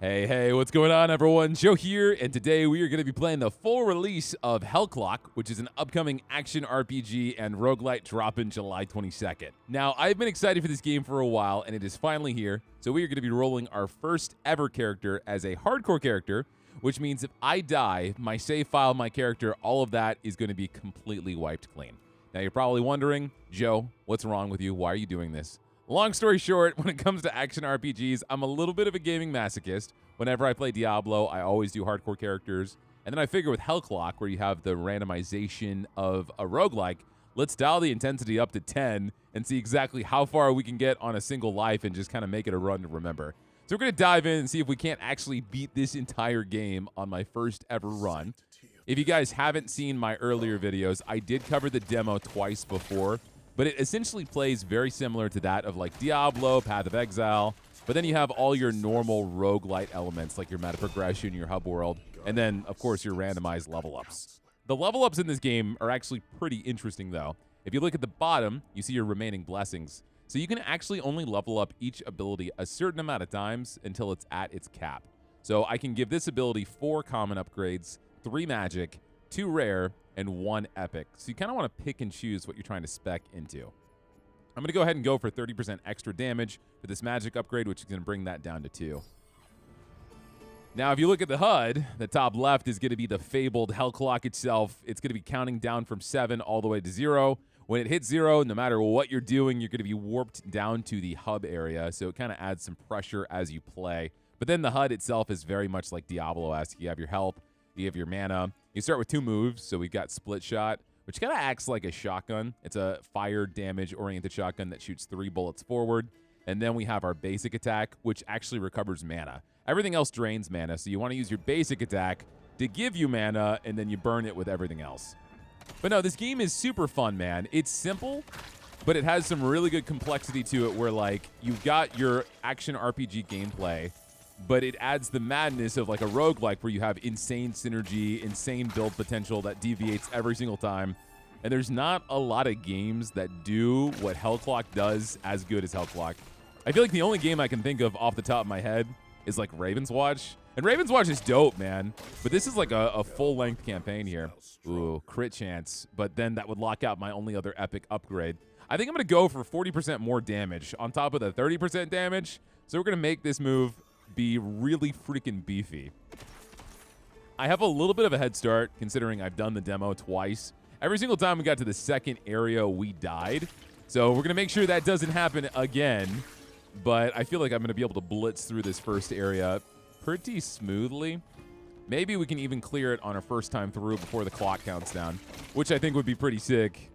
Hey, hey, what's going on, everyone? Joe here, and today we are going to be playing the full release of Hellclock, which is an upcoming action RPG and roguelite dropping July 22nd. Now, I've been excited for this game for a while, and it is finally here, so we are going to be rolling our first ever character as a hardcore character, which means if I die, my save file, my character, all of that is going to be completely wiped clean. Now, you're probably wondering, Joe, what's wrong with you? Why are you doing this? Long story short, when it comes to action RPGs, I'm a little bit of a gaming masochist. Whenever I play Diablo, I always do hardcore characters. And then I figure with Hellclock, where you have the randomization of a roguelike, let's dial the intensity up to 10 and see exactly how far we can get on a single life and just kind of make it a run to remember. So we're going to dive in and see if we can't actually beat this entire game on my first ever run. If you guys haven't seen my earlier videos, I did cover the demo twice before. But it essentially plays very similar to that of like Diablo, Path of Exile, but then you have all your normal roguelite elements like your meta progression, your hub world, and then, of course, your randomized level ups. The level ups in this game are actually pretty interesting, though. If you look at the bottom, you see your remaining blessings. So you can actually only level up each ability a certain amount of times until it's at its cap. So I can give this ability 4 common upgrades, 3 magic, 2 rare, and 1 epic. So you kind of want to pick and choose what you're trying to spec into. I'm going to go ahead and go for 30% extra damage for this magic upgrade, which is going to bring that down to 2. Now, if you look at the HUD, the top left is going to be the fabled Hellclock itself. It's going to be counting down from 7 all the way to 0. When it hits 0, no matter what you're doing, you're going to be warped down to the hub area, so it kind of adds some pressure as you play. But then the HUD itself is very much like Diablo-esque. You have your health, you have your mana. You start with 2 moves, so we've got Split Shot, which kind of acts like a shotgun. It's a fire damage-oriented shotgun that shoots 3 bullets forward. And then we have our basic attack, which actually recovers mana. Everything else drains mana, so you want to use your basic attack to give you mana, and then you burn it with everything else. But no, this game is super fun, man. It's simple, but it has some really good complexity to it where, like, you've got your action RPG gameplay, but it adds the madness of like a roguelike where you have insane synergy, insane build potential that deviates every single time. And there's not a lot of games that do what Hellclock does as good as Hellclock. I feel like the only game I can think of off the top of my head is like Raven's Watch. And Raven's Watch is dope, man. But this is like a full-length campaign here. Ooh, crit chance. But then that would lock out my only other epic upgrade. I think I'm going to go for 40% more damage on top of the 30% damage. So we're going to make this move be really freaking beefy. I have a little bit of a head start considering I've done the demo twice. Every single time we got to the second area, we died. So we're going to make sure that doesn't happen again. But I feel like I'm going to be able to blitz through this first area pretty smoothly. Maybe we can even clear it on our first time through before the clock counts down, which I think would be pretty sick.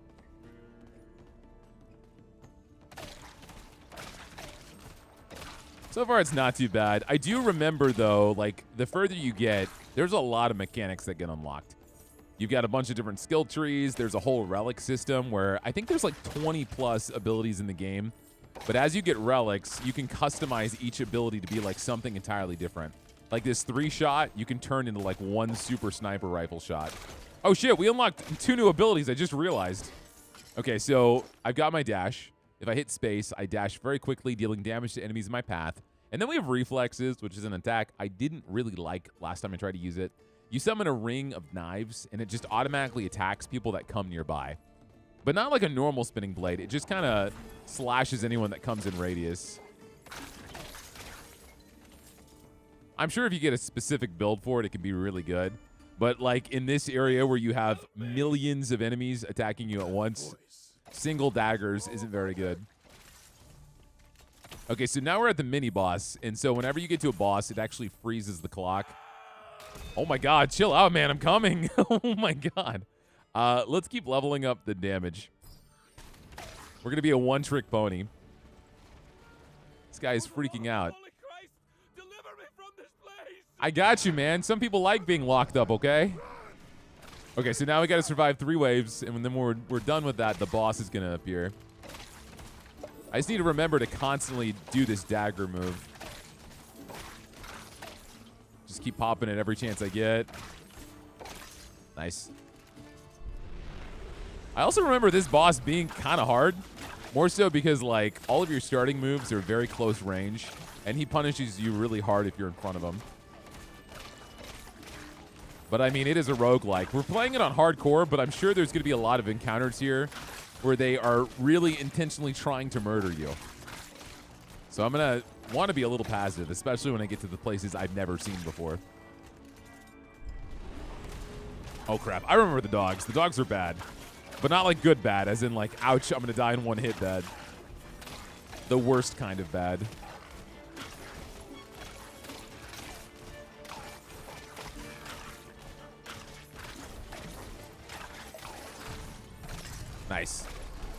So far, it's not too bad. I do remember, though, like, the further you get, there's a lot of mechanics that get unlocked. You've got a bunch of different skill trees. There's a whole relic system where I think there's like 20-plus abilities in the game. But as you get relics, you can customize each ability to be like something entirely different. Like this 3-shot, you can turn into like 1 super sniper rifle shot. Oh, shit, we unlocked 2 new abilities. I just realized. Okay, so I've got my dash. If I hit space, I dash very quickly, dealing damage to enemies in my path. And then we have reflexes, which is an attack I didn't really like last time I tried to use it. You summon a ring of knives, and it just automatically attacks people that come nearby. But not like a normal spinning blade. It just kind of slashes anyone that comes in radius. I'm sure if you get a specific build for it, it can be really good. But like in this area where you have millions of enemies attacking you at once, single daggers isn't very good. Okay, so now we're at the mini-boss, and so whenever you get to a boss, it actually freezes the clock. Oh my god, chill out, man, I'm coming. Oh my god. Let's keep leveling up the damage. We're going to be a one-trick pony. This guy is freaking out. Holy Christ, deliver me from this place. I got you, man. Some people like being locked up, okay? Okay, so now we got to survive 3 waves, and then when we're done with that, the boss is going to appear. I just need to remember to constantly do this dagger move. Just keep popping it every chance I get. Nice. I also remember this boss being kind of hard. More so because, like, all of your starting moves are very close range. And he punishes you really hard if you're in front of him. But, I mean, it is a roguelike. We're playing it on hardcore, but I'm sure there's going to be a lot of encounters here where they are really intentionally trying to murder you. So I'm going to want to be a little passive, especially when I get to the places I've never seen before. Oh, crap. I remember the dogs. The dogs are bad. But not like good bad, as in like, ouch, I'm going to die in one hit bad. The worst kind of bad. Nice.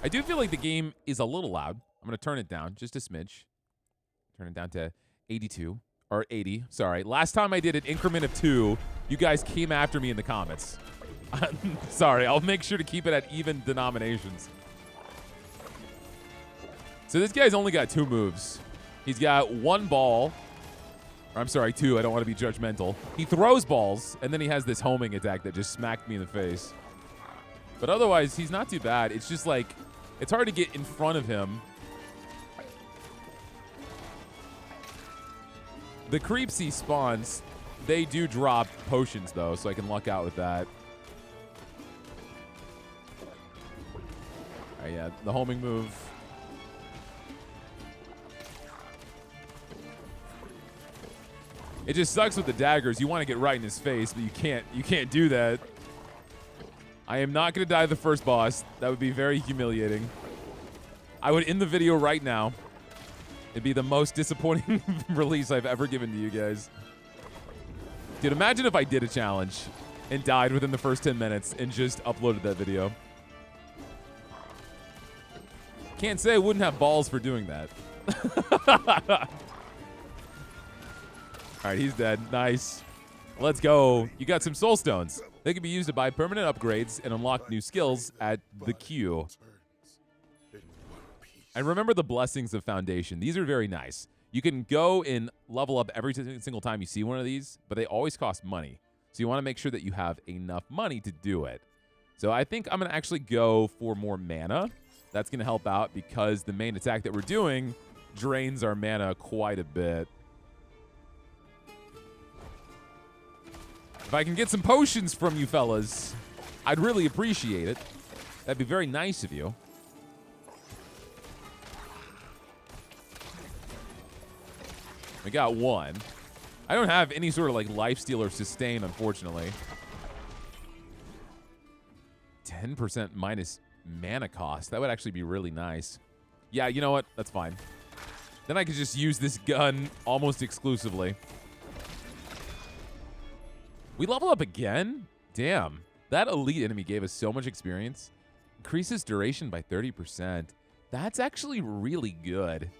I do feel like the game is a little loud. I'm going to turn it down just a smidge. Turn it down to 82. Or 80, sorry. Last time I did an increment of 2, you guys came after me in the comments. Sorry, I'll make sure to keep it at even denominations. So this guy's only got 2 moves. He's got 1 ball. Or I'm sorry, 2. I don't want to be judgmental. He throws balls, and then he has this homing attack that just smacked me in the face. But otherwise, he's not too bad. It's just like, it's hard to get in front of him. The creeps he spawns, they do drop potions, though, so I can luck out with that. All right, yeah, the homing move. It just sucks with the daggers. You want to get right in his face, but you can't. You can't do that. I am not going to die to the first boss. That would be very humiliating. I would end the video right now. It'd be the most disappointing release I've ever given to you guys. Dude, imagine if I did a challenge and died within the first 10 minutes and just uploaded that video. Can't say I wouldn't have balls for doing that. All right, he's dead. Nice. Let's go. You got some soul stones. They can be used to buy permanent upgrades and unlock new skills at the queue. And remember the blessings of Foundation. These are very nice. You can go and level up every single time you see one of these, but they always cost money. So you want to make sure that you have enough money to do it. So I think I'm going to actually go for more mana. That's going to help out because the main attack that we're doing drains our mana quite a bit. If I can get some potions from you fellas, I'd really appreciate it. That'd be very nice of you. We got 1. I don't have any sort of like lifesteal or sustain, unfortunately. 10% minus mana cost. That would actually be really nice. Yeah, you know what? That's fine. Then I could just use this gun almost exclusively. We level up again? Damn. That elite enemy gave us so much experience. Increases duration by 30%. That's actually really good.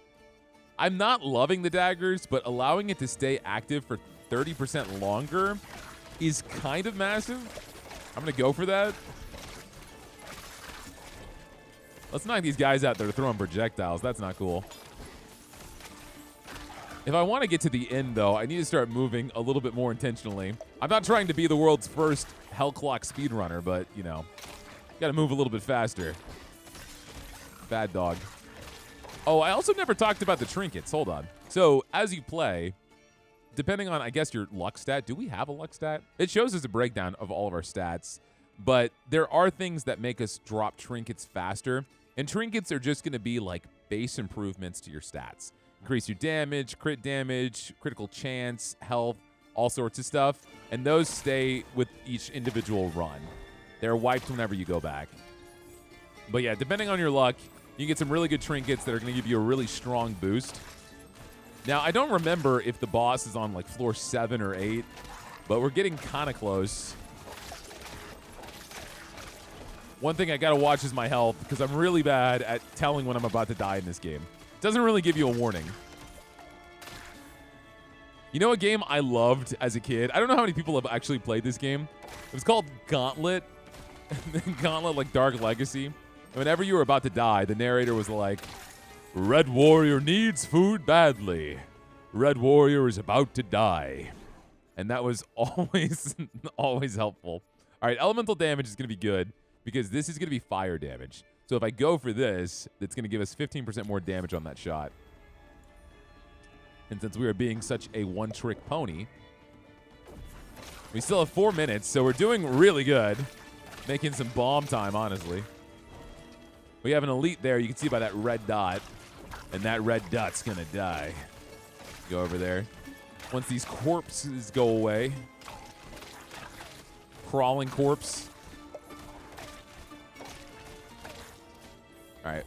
I'm not loving the daggers, but allowing it to stay active for 30% longer is kind of massive. I'm going to go for that. Let's knock these guys out that are throwing projectiles. That's not cool. If I want to get to the end, though, I need to start moving a little bit more intentionally. I'm not trying to be the world's first Hellclock speedrunner, but, you know, got to move a little bit faster. Bad dog. Oh, I also never talked about the trinkets. Hold on. So, as you play, depending on, I guess, your luck stat. Do we have a luck stat? It shows us a breakdown of all of our stats, but there are things that make us drop trinkets faster, and trinkets are just going to be like base improvements to your stats. Increase your damage, crit damage, critical chance, health, all sorts of stuff. And those stay with each individual run. They're wiped whenever you go back. But yeah, depending on your luck, you can get some really good trinkets that are going to give you a really strong boost. Now, I don't remember if the boss is on like floor 7 or 8, but we're getting kind of close. One thing I got to watch is my health because I'm really bad at telling when I'm about to die in this game. Doesn't really give you a warning. You know a game I loved as a kid? I don't know how many people have actually played this game. It was called Gauntlet. Gauntlet, like Dark Legacy. Whenever you were about to die, the narrator was like, Red Warrior needs food badly. Red Warrior is about to die. And that was always, always helpful. All right, elemental damage is going to be good because this is going to be fire damage. So if I go for this, it's going to give us 15% more damage on that shot. And since we are being such a one-trick pony, we still have 4 minutes, so we're doing really good. Making some bomb time, honestly. We have an elite there. You can see by that red dot. And that red dot's going to die. Go over there. Once these corpses go away. Crawling corpse. All right.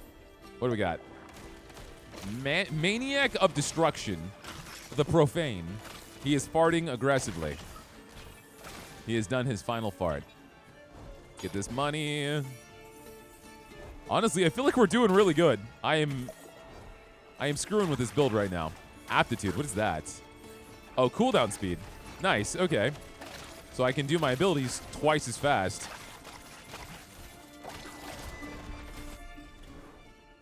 What do we got? Maniac of Destruction. The Profane. He is farting aggressively. He has done his final fart. Get this money. Honestly, I feel like we're doing really good. I am screwing with this build right now. Aptitude, what is that? Oh, cooldown speed. Nice, okay. So I can do my abilities twice as fast.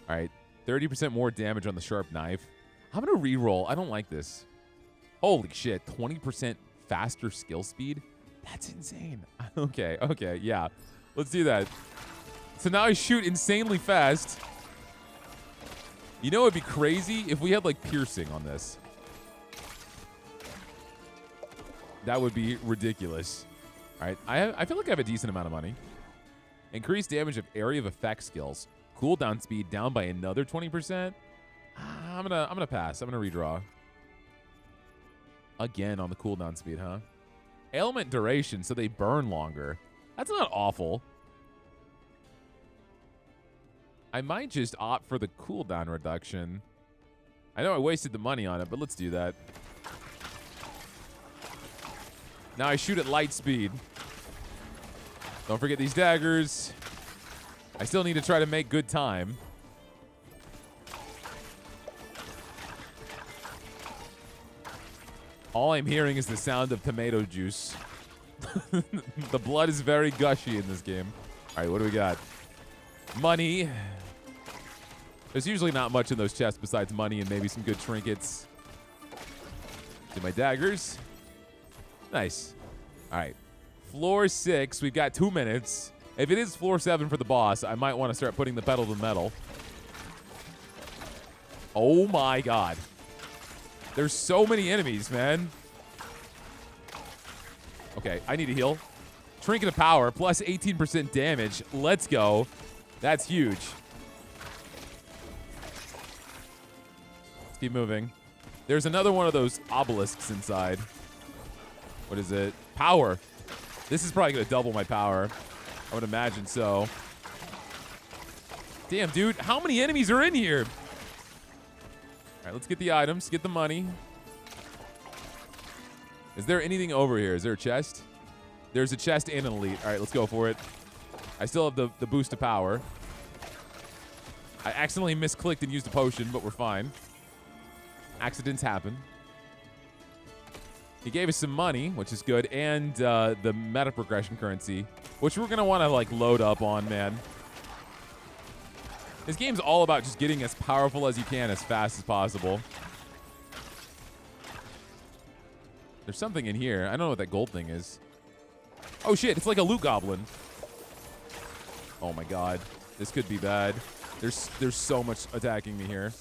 All right, 30% more damage on the sharp knife. I'm gonna re-roll. I don't like this. Holy shit, 20% faster skill speed? That's insane. Okay, yeah. Let's do that. So now I shoot insanely fast. You know, it'd be crazy if we had like piercing on this. That would be ridiculous. All right, I feel like I have a decent amount of money. Increased damage of area of effect skills. Cooldown speed down by another 20%. I'm gonna pass. I'm gonna redraw. Again on the cooldown speed, huh? Ailment duration, so they burn longer. That's not awful. I might just opt for the cooldown reduction. I know I wasted the money on it, but let's do that. Now I shoot at light speed. Don't forget these daggers. I still need to try to make good time. All I'm hearing is the sound of tomato juice. The blood is very gushy in this game. All right, what do we got? Money. There's usually not much in those chests besides money and maybe some good trinkets. Do my daggers. Nice. All right. Floor 6. We've got 2 minutes. If it is floor 7 for the boss, I might want to start putting the pedal to the metal. Oh my god. There's so many enemies, man. Okay, I need to heal. Trinket of Power, plus 18% damage. Let's go. That's huge. Let's keep moving. There's another one of those obelisks inside. What is it? Power. This is probably going to double my power. I would imagine so. Damn, dude. How many enemies are in here? All right, let's get the items. Get the money. Is there anything over here? Is there a chest? There's a chest and an elite. All right, let's go for it. I still have the boost of power. I accidentally misclicked and used a potion, but we're fine. Accidents happen. He gave us some money, which is good, and the meta progression currency, which we're going to want to like load up on, man. This game's all about just getting as powerful as you can as fast as possible. There's something in here. I don't know what that gold thing is. Oh, shit. It's like a loot goblin. Oh, my God. This could be bad. There's so much attacking me here.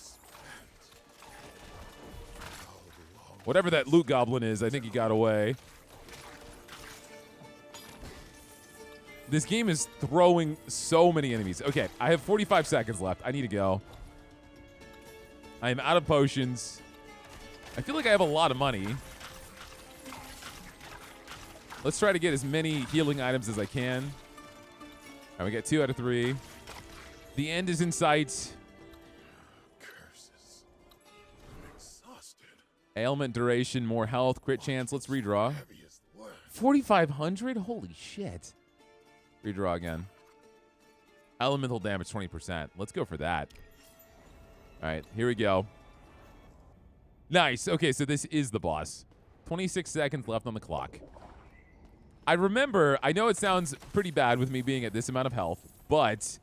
Whatever that loot goblin is, I think he got away. This game is throwing so many enemies. Okay, I have 45 seconds left. I need to go. I am out of potions. I feel like I have a lot of money. Let's try to get as many healing items as I can. All right, we got 2 out of 3. The end is in sight. Curses. I'm exhausted. Ailment duration, more health, crit chance. Let's redraw. 4,500? Holy shit. Redraw again. Elemental damage 20%. Let's go for that. All right, here we go. Nice. Okay, so this is the boss. 26 seconds left on the clock. I remember, I know it sounds pretty bad with me being at this amount of health, but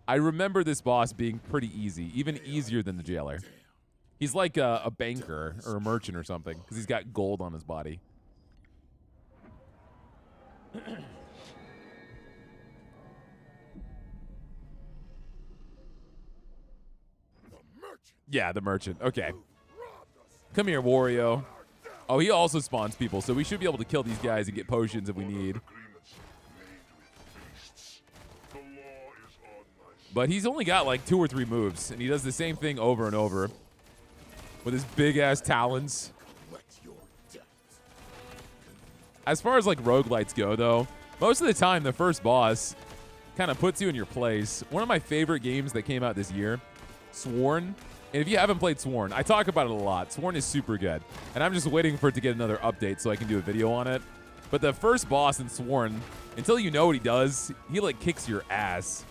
I remember this boss being pretty easy, even easier than the jailer. He's like a banker or a merchant or something because he's got gold on his body. Yeah, the merchant. Okay. Come here, Wario. Oh, he also spawns people, so we should be able to kill these guys and get potions if we need. But he's only got like 2 or 3 moves, and he does the same thing over and over with his big-ass talons. As far as like roguelites go, though, most of the time the first boss kind of puts you in your place. One of my favorite games that came out this year, Sworn. And if you haven't played Sworn, I talk about it a lot. Sworn is super good. And I'm just waiting for it to get another update so I can do a video on it. But the first boss in Sworn, until you know what he does, he like kicks your ass.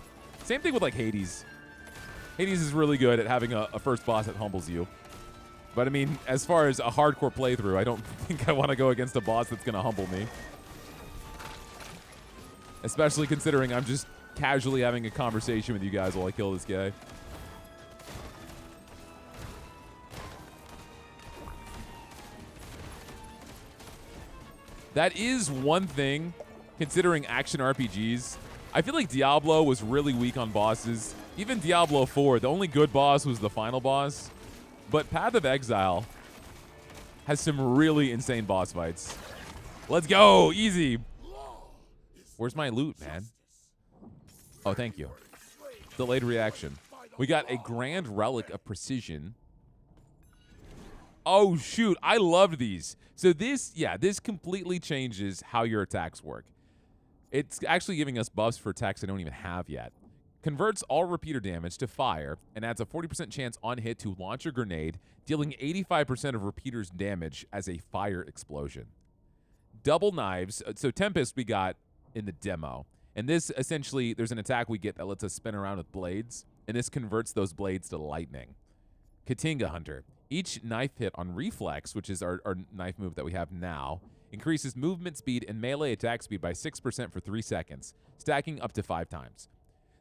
Same thing with like Hades. Hades is really good at having a first boss that humbles you. But I mean, as far as a hardcore playthrough, I don't think I want to go against a boss that's going to humble me. Especially considering I'm just casually having a conversation with you guys while I kill this guy. That is one thing, considering action RPGs. I feel like Diablo was really weak on bosses. Even Diablo 4, the only good boss was the final boss. But Path of Exile has some really insane boss fights. Let's go, easy. Where's my loot, man? Oh, thank you. Delayed reaction. We got a Grand Relic of Precision. Oh, shoot. I loved these. So this completely changes how your attacks work. It's actually giving us buffs for attacks I don't even have yet. Converts all repeater damage to fire and adds a 40% chance on hit to launch a grenade, dealing 85% of repeaters damage as a fire explosion. Double knives. So Tempest we got in the demo. And this essentially, there's an attack we get that lets us spin around with blades, and this converts those blades to lightning. Katinga Hunter. Each knife hit on reflex, which is our knife move that we have now, increases movement speed and melee attack speed by 6% for 3 seconds, stacking up to 5 times.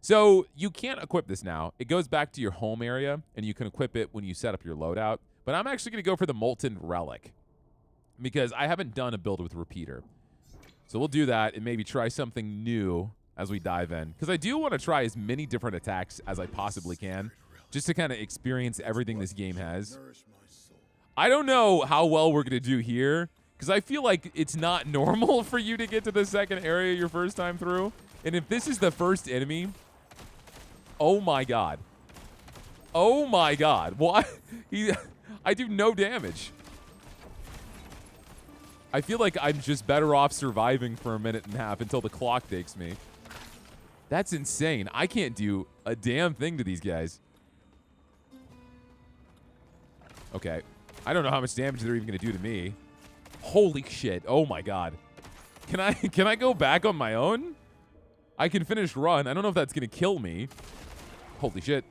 So you can't equip this now. It goes back to your home area, and you can equip it when you set up your loadout. But I'm actually going to go for the Molten Relic because I haven't done a build with repeater. So we'll do that and maybe try something new as we dive in. Because I do want to try as many different attacks as I possibly can, just to kind of experience everything this game has. I don't know how well we're going to do here, because I feel like it's not normal for you to get to the second area your first time through. And if this is the first enemy, oh my god. Oh my god. Why? I do no damage. I feel like I'm just better off surviving for a minute and a half until the clock takes me. That's insane. I can't do a damn thing to these guys. Okay. I don't know how much damage they're even going to do to me. Holy shit. Oh my god. Can I go back on my own? I can finish run. I don't know if that's going to kill me. Holy shit.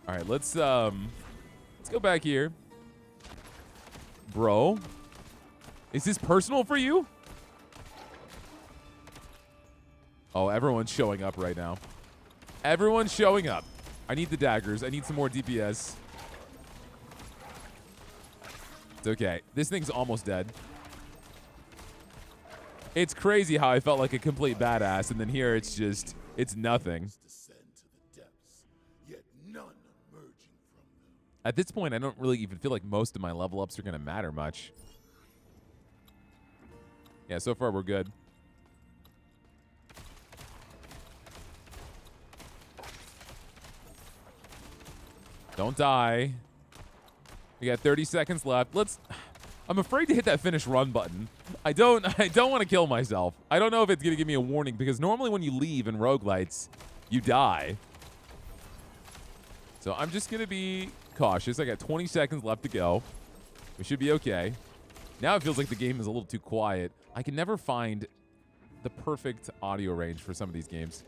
All right, let's go back here. Bro. Is this personal for you? Oh, everyone's showing up right now. Everyone's showing up. I need the daggers. I need some more DPS. It's okay. This thing's almost dead. It's crazy how I felt like a complete badass, and then here it's just, it's nothing. At this point, I don't really even feel like most of my level ups are going to matter much. Yeah, so far we're good. Don't die. We got 30 seconds left. I'm afraid to hit that finish run button. I don't want to kill myself. I don't know if it's going to give me a warning, because normally when you leave in roguelites, you die. So I'm just going to be cautious. I got 20 seconds left to go. We should be okay. Now it feels like the game is a little too quiet. I can never find the perfect audio range for some of these games.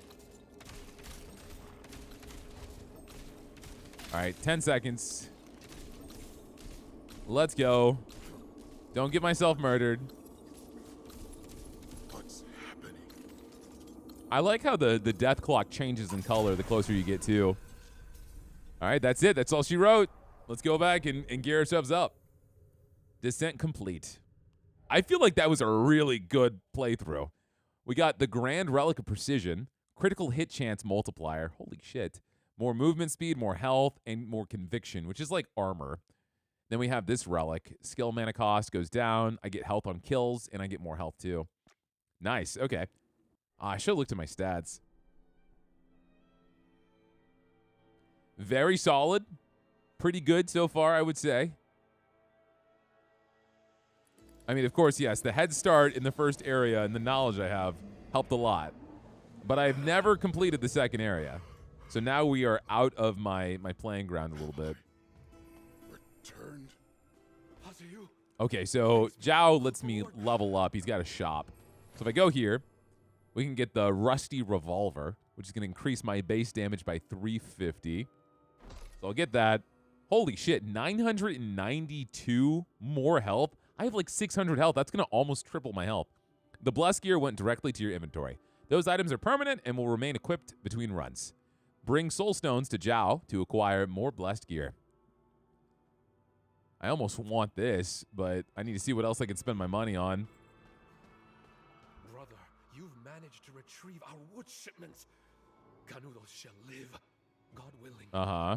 All right, 10 seconds. Let's go. Don't get myself murdered. What's happening? I like how the death clock changes in color the closer you get to. All right, that's it. That's all she wrote. Let's go back and gear ourselves up. Descent complete. I feel like that was a really good playthrough. We got the Grand Relic of Precision, critical hit chance multiplier. Holy shit. More movement speed, more health, and more conviction, which is like armor. Then we have this relic. Skill mana cost goes down. I get health on kills, and I get more health too. Nice. Okay. I should have looked at my stats. Very solid. Pretty good so far, I would say. I mean, of course, yes, the head start in the first area and the knowledge I have helped a lot. But I've never completed the second area. So now we are out of my playing ground a little bit. Returned. Okay, so Zhao lets me level up. He's got a shop. So if I go here, we can get the Rusty Revolver, which is going to increase my base damage by 350. So I'll get that. Holy shit, 992 more health? I have like 600 health. That's going to almost triple my health. The Blessed Gear went directly to your inventory. Those items are permanent and will remain equipped between runs. Bring Soul Stones to Zhao to acquire more Blessed Gear. I almost want this, but I need to see what else I can spend my money on. Brother, you've managed to retrieve our wood shipments. Canudos shall live, God willing. Uh-huh.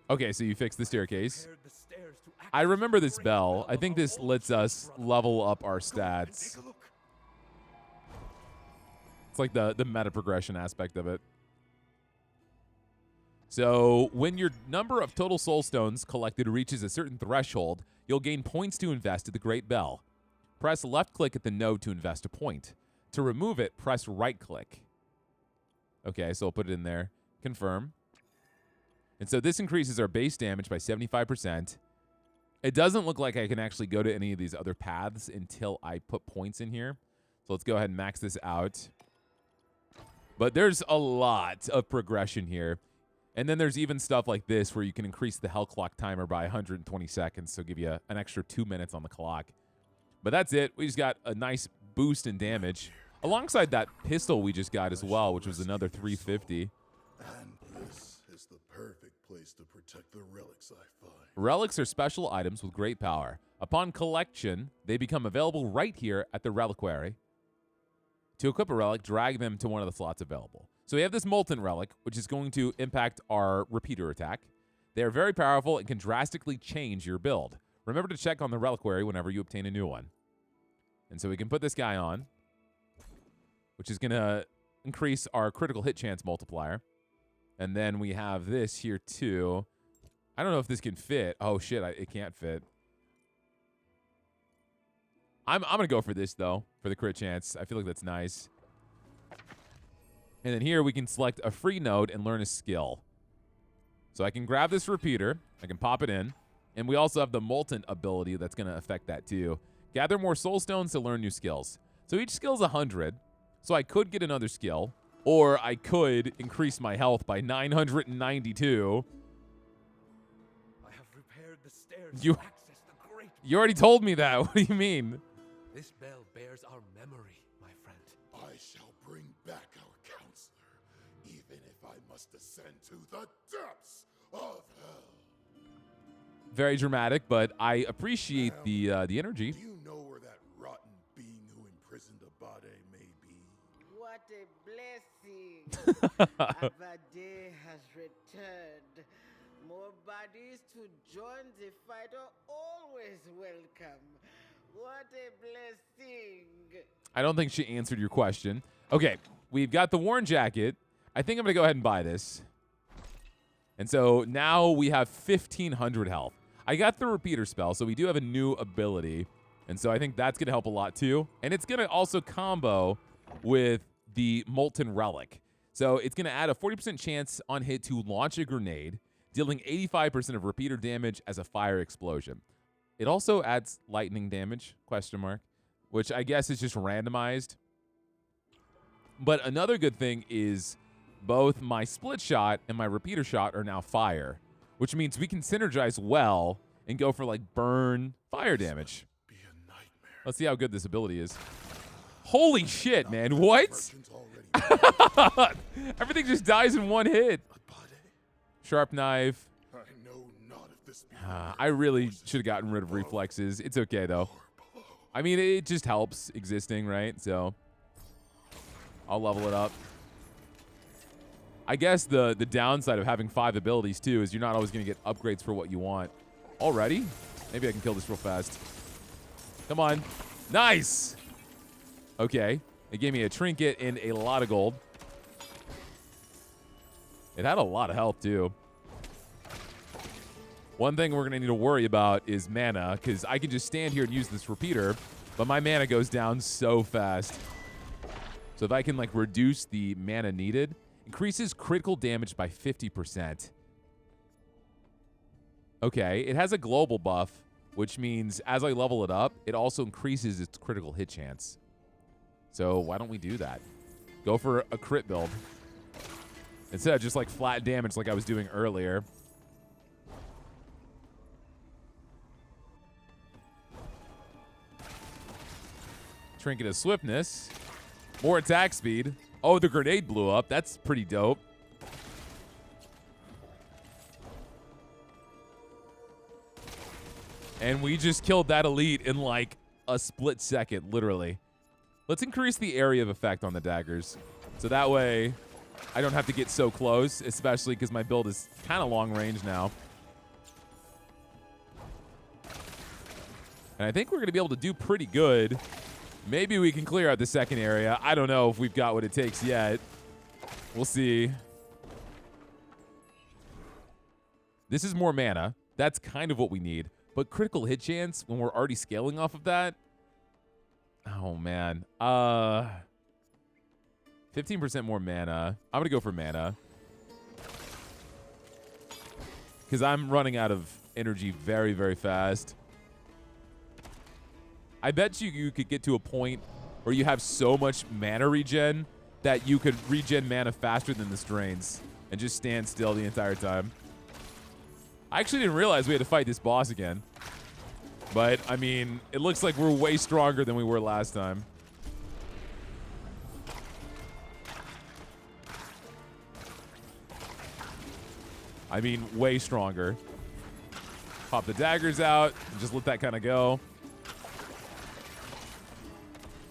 Okay, so you fixed the staircase. I remember this bell. I think this lets us level up our stats. It's like the meta progression aspect of it. So when your number of total soul stones collected reaches a certain threshold, you'll gain points to invest at the Great Bell. Press left click at the node to invest a point. To remove it, press right click. Okay, so I'll put it in there. Confirm. And so this increases our base damage by 75%. It doesn't look like I can actually go to any of these other paths until I put points in here. So let's go ahead and max this out. But there's a lot of progression here. And then there's even stuff like this where you can increase the hell clock timer by 120 seconds. So give you an extra 2 minutes on the clock. But that's it. We just got a nice boost in damage. Alongside that pistol we just got as well, which was another 350. And this is the perfect place to protect the relics I find. Relics are special items with great power. Upon collection, they become available right here at the reliquary. To equip a relic, drag them to one of the slots available. So we have this Molten Relic, which is going to impact our repeater attack. They are very powerful and can drastically change your build. Remember to check on the reliquary whenever you obtain a new one. And so we can put this guy on, which is going to increase our critical hit chance multiplier. And then we have this here too. I don't know if this can fit. Oh shit, it can't fit. I'm going to go for this though, for the crit chance. I feel like that's nice. And then here we can select a free node and learn a skill. So I can grab this repeater, I can pop it in, and we also have the Molten ability that's going to affect that too. Gather more soul stones to learn new skills. So each skill is 100, so I could get another skill, or I could increase my health by 992. I have repaired the stairs You- to access the great. You already told me that. What do you mean? This bell bears our memory, my friend. I shall bring back our counselor, even if I must descend to the depths of hell. Very dramatic, but I appreciate the energy. Do you know where that rotten being who imprisoned Abade may be? What a blessing! Abade has returned. More bodies to join the fight are always welcome. What a blessing! I don't think she answered your question. Okay, we've got the Worn Jacket. I think I'm going to go ahead and buy this. And so now we have 1,500 health. I got the repeater spell, so we do have a new ability. And so I think that's going to help a lot too. And it's going to also combo with the Molten Relic. So it's going to add a 40% chance on hit to launch a grenade, dealing 85% of repeater damage as a fire explosion. It also adds lightning damage, question mark, which I guess is just randomized. But another good thing is both my split shot and my repeater shot are now fire, which means we can synergize well and go for like burn fire damage. Be a nightmare. Let's see how good this ability is. Holy shit, man. What? Merchants already Everything just dies in one hit. Abade, Sharp knife. I know not if this be I really should have gotten rid of reflexes. It's okay, though. below. I mean, it just helps existing, right? So I'll level it up. I guess the downside of having 5 abilities, too, is you're not always going to get upgrades for what you want. Already? Maybe I can kill this real fast. Come on. Nice! Okay. It gave me a trinket and a lot of gold. It had a lot of health, too. One thing we're going to need to worry about is mana, because I can just stand here and use this repeater, but my mana goes down so fast. So if I can, like, reduce the mana needed, increases critical damage by 50%. Okay, it has a global buff, which means as I level it up, it also increases its critical hit chance. So why don't we do that? Go for a crit build. Instead of just, like, flat damage like I was doing earlier. Trinket of Swiftness. More attack speed. Oh, the grenade blew up. That's pretty dope. And we just killed that elite in like a split second, literally. Let's increase the area of effect on the daggers. So that way I don't have to get so close, especially because my build is kind of long range now. And I think we're going to be able to do pretty good. Maybe we can clear out the second area. I don't know if we've got what it takes yet. We'll see. This is more mana. That's kind of what we need. But critical hit chance, when we're already scaling off of that. Oh, man. 15% more mana. I'm going to go for mana. Because I'm running out of energy very, very fast. I bet you could get to a point where you have so much mana regen that you could regen mana faster than this drains and just stand still the entire time. I actually didn't realize we had to fight this boss again. But, I mean, it looks like we're way stronger than we were last time. I mean, way stronger. Pop the daggers out and just let that kind of go.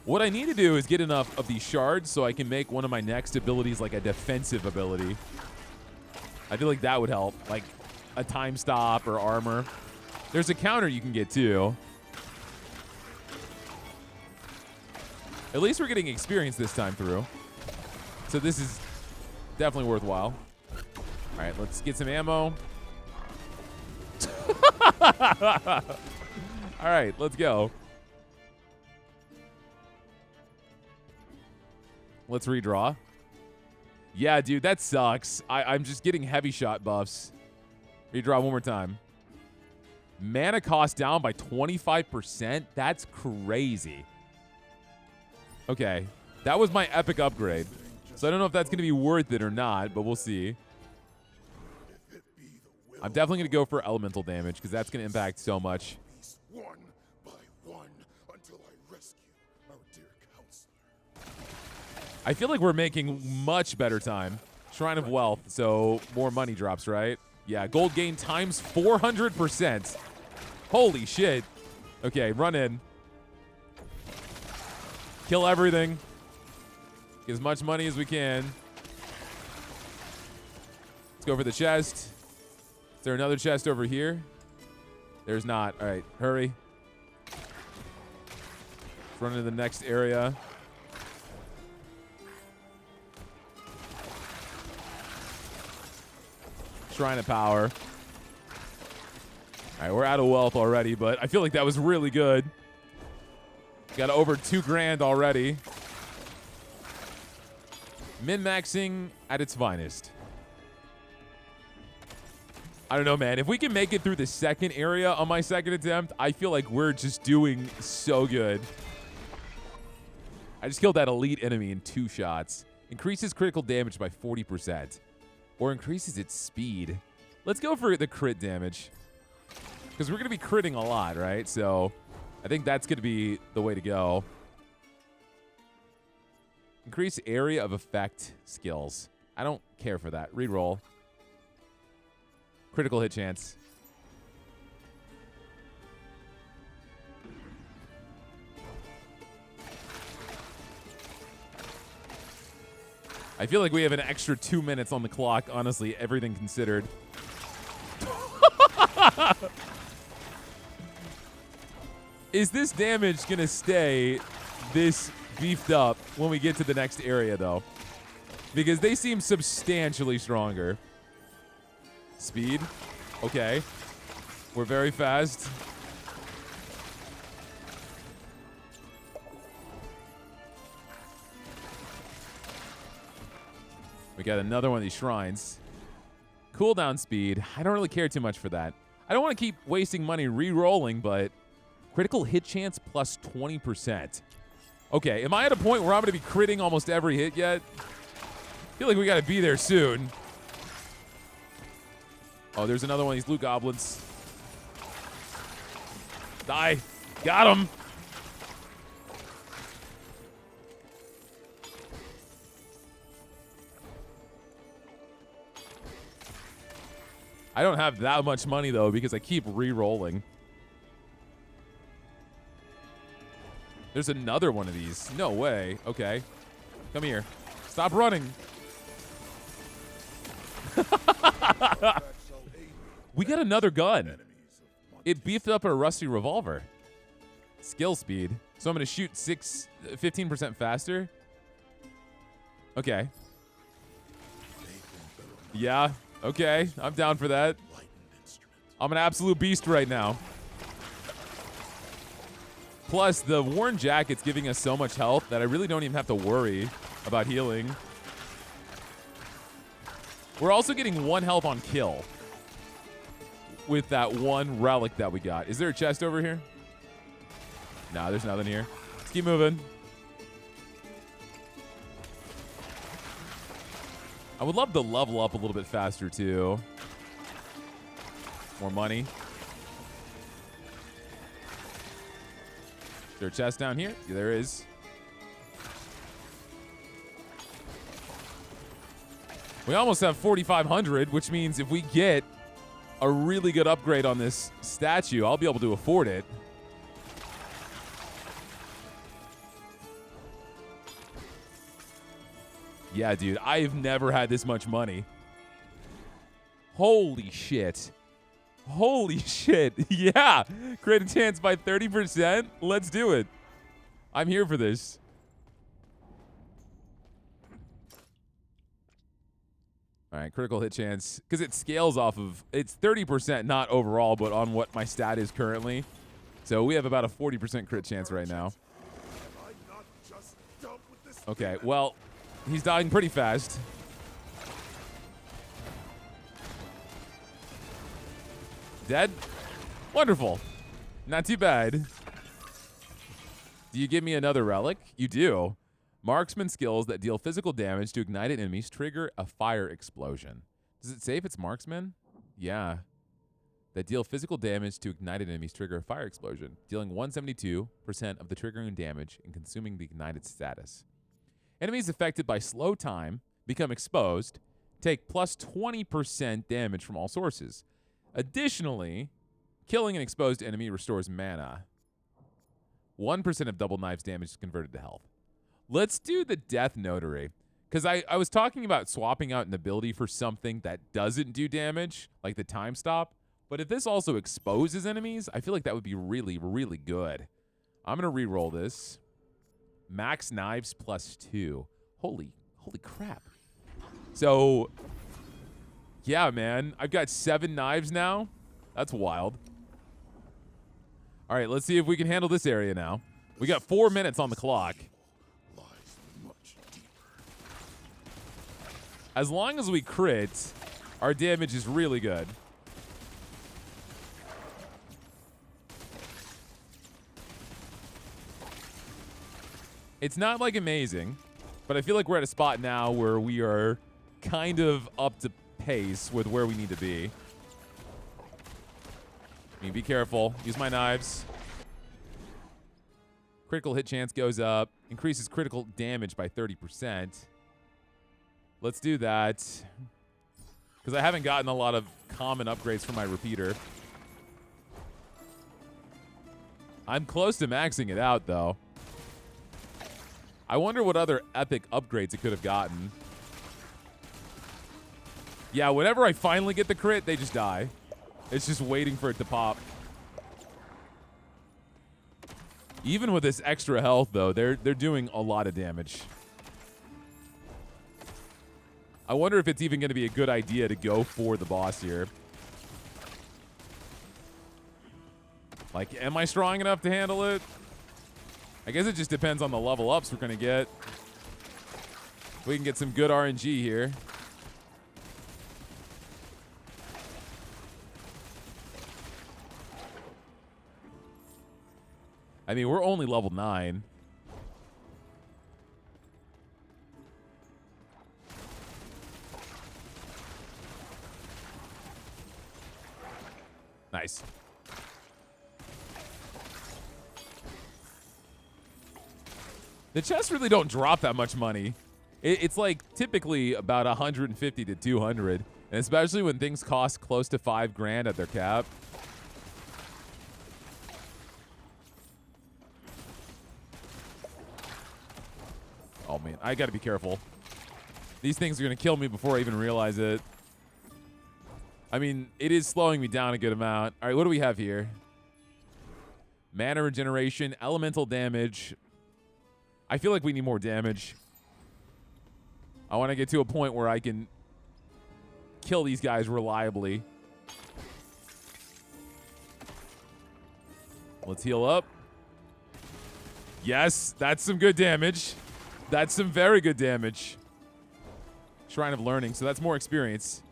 What I need to do is get enough of these shards so I can make one of my next abilities like a defensive ability. I feel like that would help, like a time stop or armor. There's a counter you can get too. At least we're getting experience this time through. So this is definitely worthwhile. All right, let's get some ammo. All right, let's go. Let's redraw. Yeah, dude, that sucks. I'm just getting heavy shot buffs. Redraw one more time. Mana cost down by 25%? That's crazy. Okay. That was my epic upgrade. So I don't know if that's going to be worth it or not, but we'll see. I'm definitely going to go for elemental damage because that's going to impact so much. One by one until I rescue our dear counselor. I feel like we're making much better time. Shrine of Wealth, so more money drops, right? Yeah, gold gain times 400%. Holy shit. Okay, run in. Kill everything. Get as much money as we can. Let's go for the chest. Is there another chest over here? There's not. All right, hurry. Let's run into the next area. Shrine of Power. All right, we're out of wealth already, but I feel like that was really good. Got over 2 grand already. Min-maxing at its finest. I don't know, man. If we can make it through the second area on my second attempt, I feel like we're just doing so good. I just killed that elite enemy in 2 shots. Increases critical damage by 40%. Or increases its speed. Let's go for the crit damage. Because we're going to be critting a lot, right? So I think that's going to be the way to go. Increase area of effect skills. I don't care for that. Reroll. Critical hit chance. I feel like we have an extra 2 minutes on the clock, honestly, everything considered. Is this damage going to stay this beefed up when we get to the next area, though? Because they seem substantially stronger. Speed. Okay. We're very fast. We got another one of these shrines. Cooldown speed. I don't really care too much for that. I don't want to keep wasting money re-rolling, but critical hit chance plus 20%. Okay, am I at a point where I'm going to be critting almost every hit yet? I feel like we got to be there soon. Oh, there's another one of these loot goblins. Die. Got him. I don't have that much money, though, because I keep re-rolling. There's another one of these. No way. Okay. Come here. Stop running. We got another gun. It beefed up a rusty revolver. Skill speed. So I'm going to shoot 15% faster. Okay. Yeah. Okay. I'm down for that. I'm an absolute beast right now. Plus, the worn jacket's giving us so much health that I really don't even have to worry about healing. We're also getting 1 health on kill with that 1 relic that we got. Is there a chest over here? Nah, there's nothing here. Let's keep moving. I would love to level up a little bit faster, too. More money. Is there a chest down here? Yeah, there is. We almost have 4,500, which means if we get a really good upgrade on this statue, I'll be able to afford it. Yeah, dude, I've never had this much money. Holy shit. Holy shit. Yeah. Create a chance by 30%. Let's do it. I'm here for this. All right, critical hit chance. Because it scales off of, it's 30%, not overall, but on what my stat is currently. So we have about a 40% crit chance right now. Okay, well, he's dying pretty fast. Dead? Wonderful. Not too bad. Do you give me another relic? You do. Marksman skills that deal physical damage to ignited enemies trigger a fire explosion. Does it say if it's marksman? Yeah. That deal physical damage to ignited enemies trigger a fire explosion, dealing 172% of the triggering damage and consuming the ignited status. Enemies affected by slow time become exposed, take plus 20% damage from all sources. Additionally, killing an exposed enemy restores mana. 1% of double knives damage is converted to health. Let's do the Death Notary. Because I was talking about swapping out an ability for something that doesn't do damage, like the time stop. But if this also exposes enemies, I feel like that would be really, really good. I'm going to re-roll this. Max knives plus 2. Holy crap. So, yeah, man. I've got 7 knives now. That's wild. All right, let's see if we can handle this area now. We got 4 minutes on the clock. As long as we crit, our damage is really good. It's not like amazing, but I feel like we're at a spot now where we are kind of up to pace with where we need to be. Be careful. Use my knives. Critical hit chance goes up. Increases critical damage by 30%. Let's do that. Because I haven't gotten a lot of common upgrades for my repeater. I'm close to maxing it out, though. I wonder what other epic upgrades it could have gotten. Yeah, whenever I finally get the crit, they just die. It's just waiting for it to pop. Even with this extra health, though, they're doing a lot of damage. I wonder if it's even going to be a good idea to go for the boss here. Like, am I strong enough to handle it? I guess it just depends on the level ups we're going to get. We can get some good RNG here. I mean, we're only level 9. Nice. The chests really don't drop that much money. It's like typically about 150 to 200, and especially when things cost close to $5,000 at their cap. Oh man, I gotta be careful. These things are gonna kill me before I even realize it. I mean, it is slowing me down a good amount. All right, what do we have here? Mana regeneration, elemental damage. I feel like we need more damage. I want to get to a point where I can kill these guys reliably. Let's heal up. Yes, that's some good damage. That's some very good damage. Shrine of Learning, so that's more experience.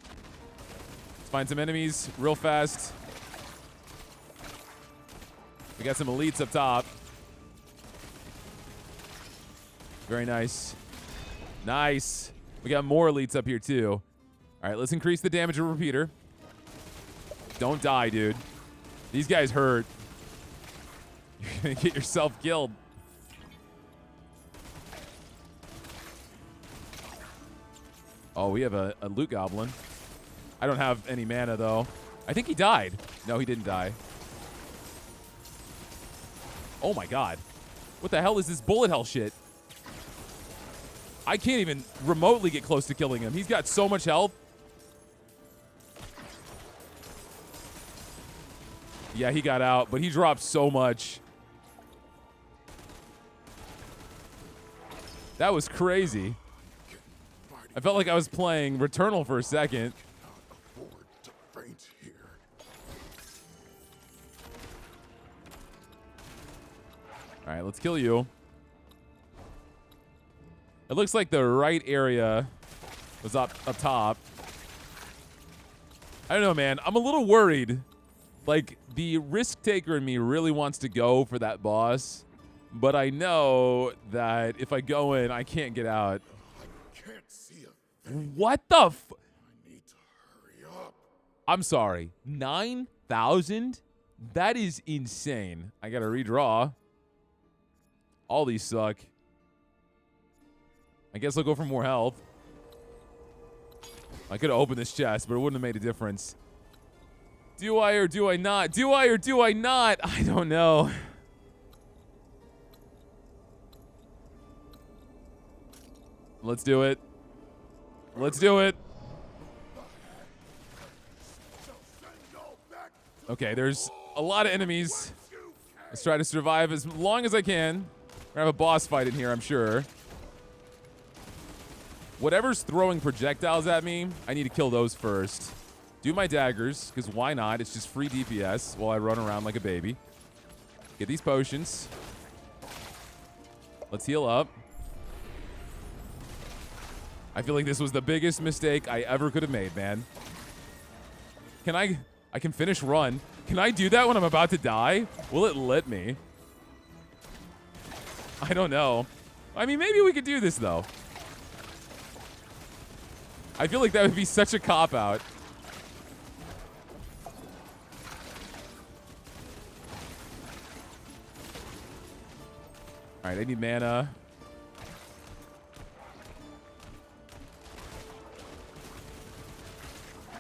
Let's find some enemies real fast. We got some elites up top. Very nice. Nice. We got more elites up here, too. All right, let's increase the damage of Repeater. Don't die, dude. These guys hurt. You're going to get yourself killed. Oh, we have a loot goblin. I don't have any mana, though. I think he died. No, he didn't die. Oh, my God. What the hell is this bullet hell shit? I can't even remotely get close to killing him. He's got so much health. Yeah, he got out, but he dropped so much. That was crazy. I felt like I was playing Returnal for a second. All right, let's kill you. It looks like the right area was up top. I don't know, man. I'm a little worried. Like, the risk taker in me really wants to go for that boss, but I know that if I go in, I can't get out. I can't see a thing. What the f— I need to hurry up. I'm sorry. 9,000? That is insane. I gotta redraw. All these suck. I guess I'll go for more health. I could have opened this chest, but it wouldn't have made a difference. Do I or do I not? Do I or do I not? I don't know. Let's do it. Let's do it. Okay, there's a lot of enemies. Let's try to survive as long as I can. We're gonna have a boss fight in here, I'm sure. Whatever's throwing projectiles at me, I need to kill those first. Do my daggers, because why not? It's just free DPS while I run around like a baby. Get these potions. Let's heal up. I feel like this was the biggest mistake I ever could have made, man. Can I can finish run. Can I do that when I'm about to die? Will it let me? I don't know. I mean, maybe we could do this, though. I feel like that would be such a cop-out. All right, I need mana.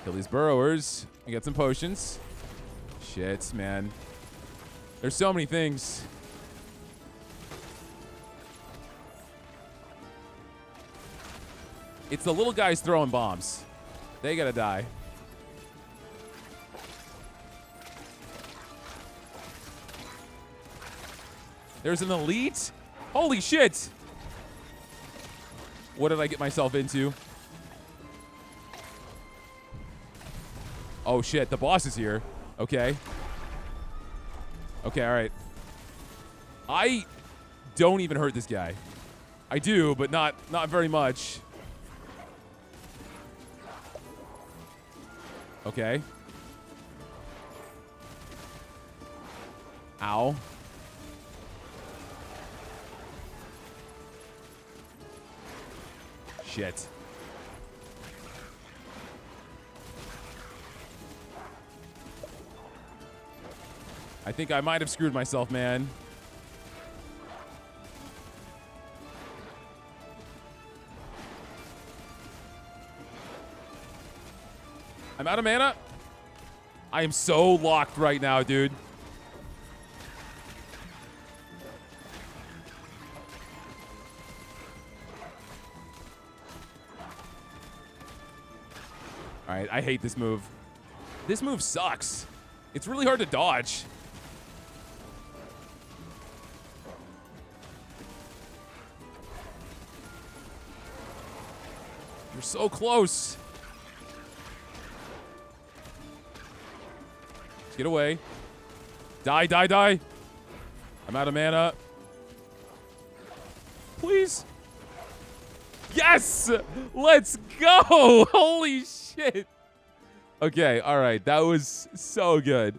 Kill these burrowers. I got some potions. Shit, man. There's so many things. It's the little guys throwing bombs. They gotta die. There's an elite? Holy shit! What did I get myself into? Oh shit, the boss is here. Okay. Okay, alright. I don't even hurt this guy. I do, but not very much. Okay. Ow. Shit. I think I might have screwed myself, man. I'm out of mana. I am so locked right now, dude. All right, I hate this move. This move sucks. It's really hard to dodge. You're so close. Let's get away. Die, die, die. I'm out of mana. Please. Yes! Let's go! Holy shit. Okay, all right. That was so good.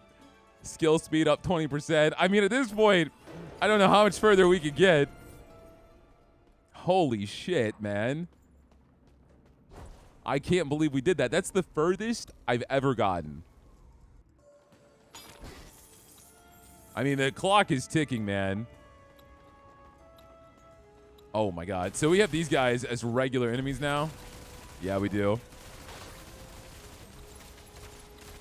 Skill speed up 20%. I mean, at this point, I don't know how much further we could get. Holy shit, man. I can't believe we did that. That's the furthest I've ever gotten. I mean, the clock is ticking, man. Oh, my God. So we have these guys as regular enemies now? Yeah, we do.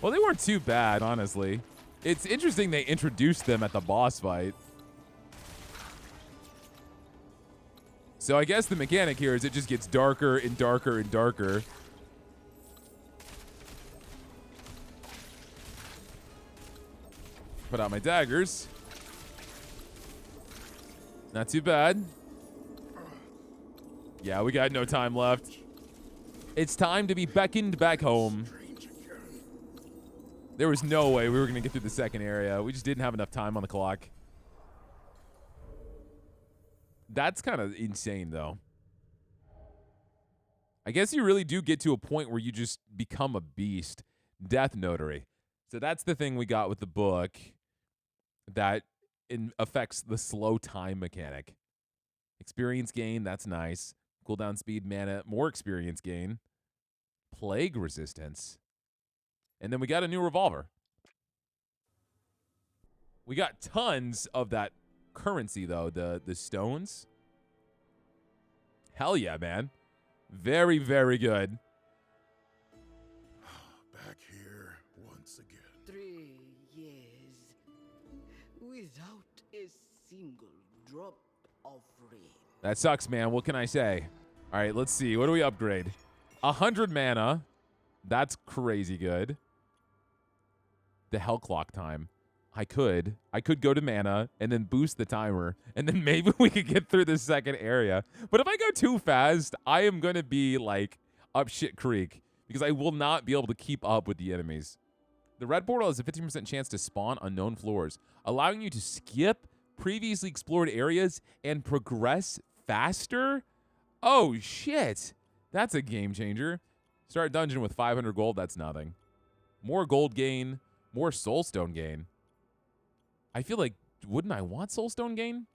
Well, they weren't too bad, honestly. It's interesting they introduced them at the boss fight. So I guess the mechanic here is it just gets darker and darker and darker. Put out my daggers. Not too bad. Yeah, we got no time left. It's time to be beckoned back home. There was no way we were going to get through the second area. We just didn't have enough time on the clock. That's kind of insane, though. I guess you really do get to a point where you just become a beast. Death Notary. So that's the thing we got with the book that affects the slow time mechanic. Experience gain, that's nice. Cooldown speed, mana, more experience gain. Plague resistance. And then we got a new revolver. We got tons of that currency, though, the stones. Hell yeah, man. Very, very good. Back here once again. 3 years without a single drop of rain. That sucks, man. What can I say? All right, let's see. What do we upgrade? 100 mana. That's crazy good. The hell clock time. I could go to mana and then boost the timer, and then maybe we could get through the second area. But if I go too fast, I am going to be, like, up shit creek because I will not be able to keep up with the enemies. The red portal has a 15% chance to spawn unknown floors, allowing you to skip previously explored areas and progress faster? Oh, shit. That's a game changer. Start dungeon with 500 gold. That's nothing. More gold gain. More soulstone gain. I feel like, wouldn't I want soulstone gain?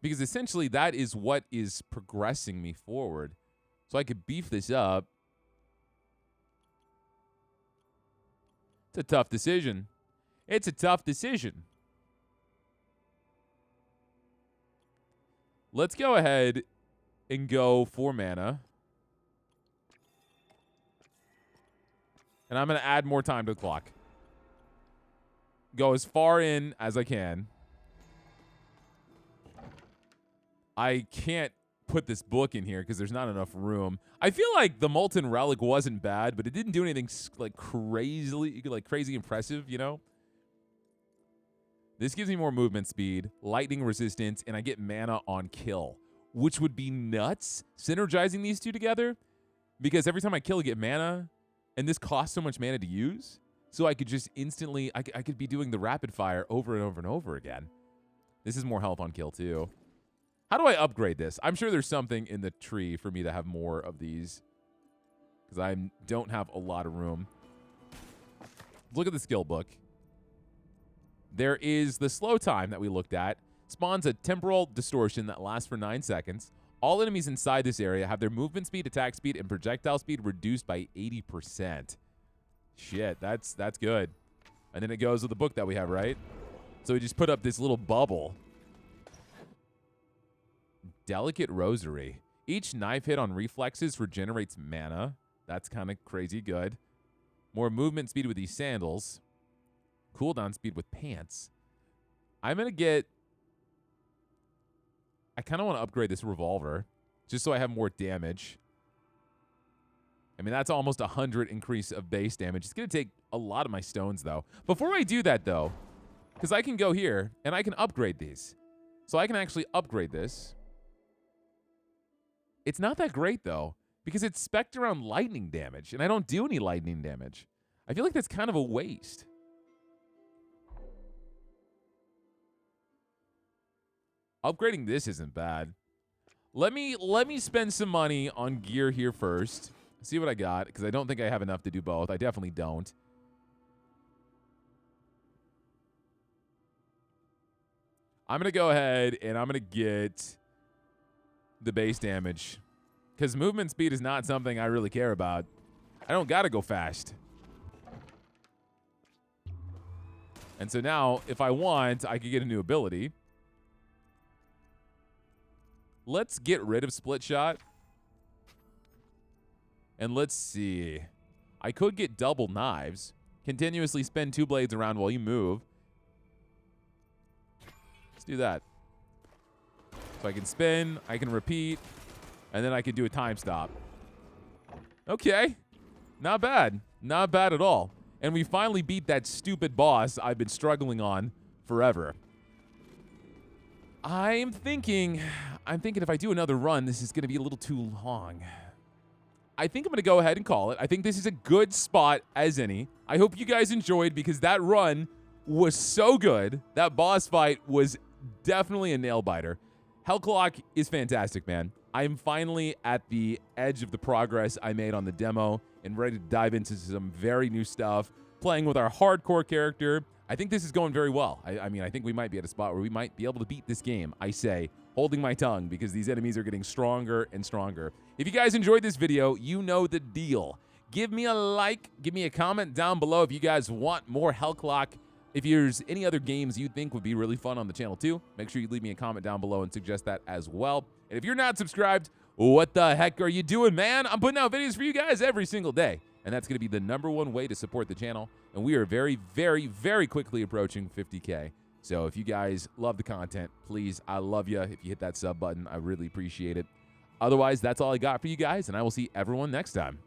Because essentially that is what is progressing me forward. So I could beef this up. It's a tough decision. It's a tough decision. Let's go ahead and go 4 mana. And I'm going to add more time to the clock. Go as far in as I can. I can't put this book in here because there's not enough room. I feel like the Molten Relic wasn't bad, but it didn't do anything like crazy impressive, you know? This gives me more movement speed, lightning resistance, and I get mana on kill, which would be nuts synergizing these two together because every time I kill, I get mana, and this costs so much mana to use, so I could just instantly, I could be doing the rapid fire over and over and over again. This is more health on kill, too. How do I upgrade this? I'm sure there's something in the tree for me to have more of these because I don't have a lot of room. Look at the skill book. There is the slow time that we looked at. Spawns a temporal distortion that lasts for 9 seconds. All enemies inside this area have their movement speed, attack speed, and projectile speed reduced by 80%. Shit, that's good. And then it goes with the book that we have, right? So we just put up this little bubble. Delicate Rosary. Each knife hit on reflexes regenerates mana. That's kind of crazy good. More movement speed with these sandals. Cooldown speed with pants. I'm going to get... I kind of want to upgrade this revolver just so I have more damage. I mean, that's almost 100 increase of base damage. It's going to take a lot of my stones, though. Before I do that, though, because I can go here and I can upgrade these. So I can actually upgrade this. It's not that great, though, because it's spec'd around lightning damage, and I don't do any lightning damage. I feel like that's kind of a waste. Upgrading this isn't bad. Let me spend some money on gear here first. See what I got, because I don't think I have enough to do both. I definitely don't. I'm going to go ahead and I'm going to get the base damage, because movement speed is not something I really care about. I don't got to go fast. And so now, if I want, I could get a new ability. Let's get rid of Split Shot. And let's see. I could get Double Knives. Continuously spin 2 blades around while you move. Let's do that. So I can spin, I can repeat, and then I can do a time stop. Okay. Not bad. Not bad at all. And we finally beat that stupid boss I've been struggling on forever. I'm thinking if I do another run, this is going to be a little too long. I think I'm going to go ahead and call it. I think this is a good spot as any. I hope you guys enjoyed, because that run was so good. That boss fight was definitely a nail-biter. Hellclock is fantastic, man. I'm finally at the edge of the progress I made on the demo and ready to dive into some very new stuff, playing with our hardcore character. I think this is going very well. I mean, I think we might be at a spot where we might be able to beat this game, I say, holding my tongue, because these enemies are getting stronger and stronger. If you guys enjoyed this video, you know the deal. Give me a like, give me a comment down below if you guys want more Hellclock. If there's any other games you think would be really fun on the channel too, make sure you leave me a comment down below and suggest that as well. And if you're not subscribed, what the heck are you doing, man? I'm putting out videos for you guys every single day, and that's going to be the #1 way to support the channel. And we are very, very, very quickly approaching 50K. So if you guys love the content, please, I love you. If you hit that sub button, I really appreciate it. Otherwise, that's all I got for you guys, and I will see everyone next time.